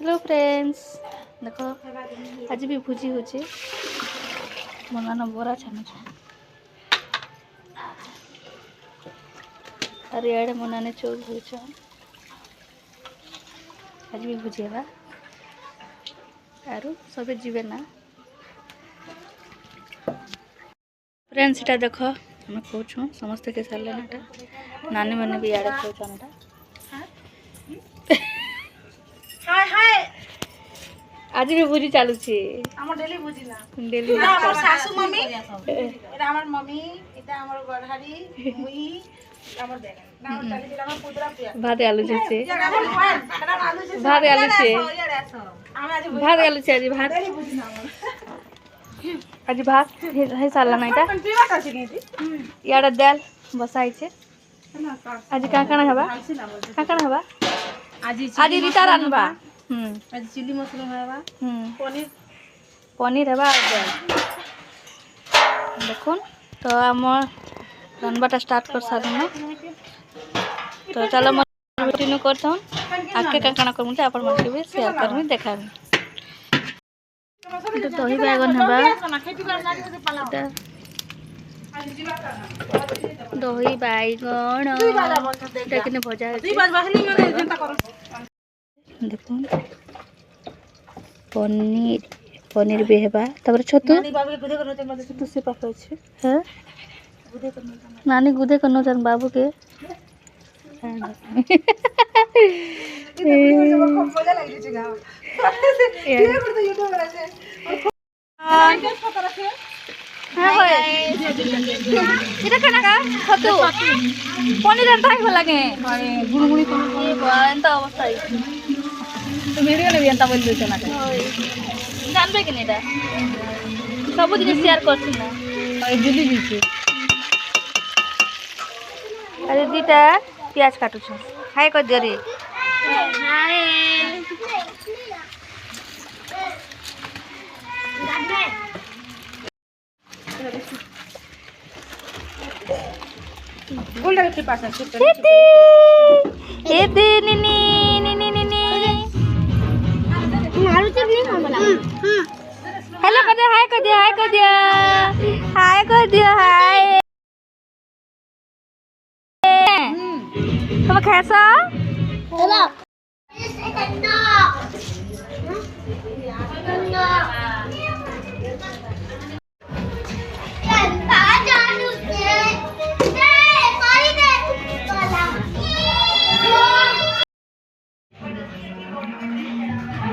Hello friends देख आज भी भोजी हो मन बरा छानु अरे यार मन चौक हो आज भी भोजी है आरु सबे जीवे ना फ्रेंड्स इटा देख हमें कहूँ समस्ते के सारे ना नानी मैंने भी यार कहूँ आज भी भोजी चालू डेली भोजी ना डेली सासू मम्मी এটা আমার मम्मी এটা আমার গড়হারি মুই আমার দেখ না আমার চালি দিলা আমার পুত্রা পিয়া भात आलू छे ভাত आलू छे भात आलू छे आज भात डेली भोजी ना আমার आज भात हे साला ना इटा पिवाट আছে কেতি यार दाल बसाई छे आज का काना हबा हबा आज रीता रानबा आज चिली मशरूम हवा पनीर पनीर हबा और दाल देखुन तो आम रानबाटा स्टार्ट कर सारू तो चलो कंटिन्यू करता आगे का काना करमु आपण मन के भी शेयर करमी देखाबी तो दही बैगन हबा दही बैगन देखने भजा देखुन पनीर पनीर भी हेबा तबर छतु छतु से पाखा अछि हां नानी गुदे करनो जान बाबू के এটা কেনা কা ছতু পনির এন্তা হই লাগে গুড়গুড়ি পনির এন্তা অবস্থা তো ভিডিও নেবি এন্তা বল দিছ না জানবে কি এটা সব জিনিস শেয়ার করছি না এই জুলি দিছি আরে দিটা পেঁয়াজ কাটুছ হাই কর দিও রে হাই গোলটা কি পাস আছে এতে নিনি নিনি নিনি আলু চটনি খাবলা हेलो कर दिया हाय कर दिया हाय कर दिया हाय कर दिया हाय तुम कैसा हेलो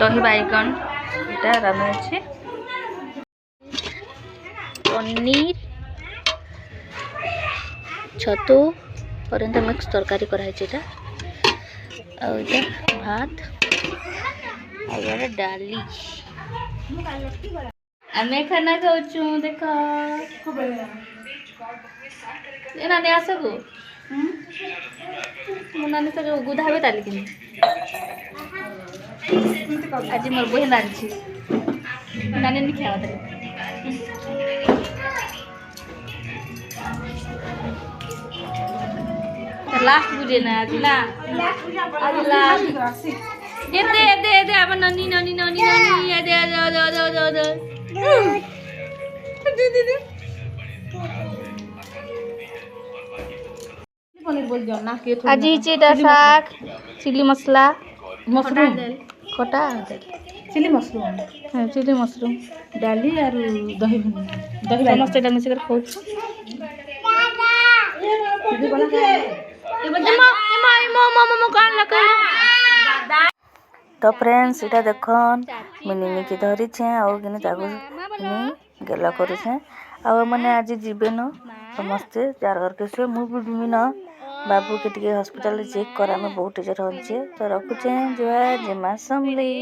दही बैगन এটা রান্না আছে पनीर छतु और एंता मिक्स तरकारी कराई छेटा और इधर भात और यार डाली आमे खाना खाउछु देखो ए नानी आसगो नानी तो गुधाबे ताली किनी आज मोर बहन आनछि नानी नि खावा ताली लास्ट बुझे ना आज लास्ट ये दे अब ननी ननी ननी ननी ये दे दे पनीर बोल जाओ ना के आज चेटा शाक चिली मसला मशरूम खटा चिली मशरूम हां चिली मशरूम डाली और दही दही समस्त डाल मिक्स कर खाऊ दीदी बना के तो फ्रेंड्स इटा देखन मिनी की धरी छे और किने ताको गेला करू छे आ माने आज जीवे न समस्ते जार घर के से मु भी जिमी न बाबू के टिके हॉस्पिटल चेक करा में बहुत टीचर होचे तो रखु छे जो है जमा समली।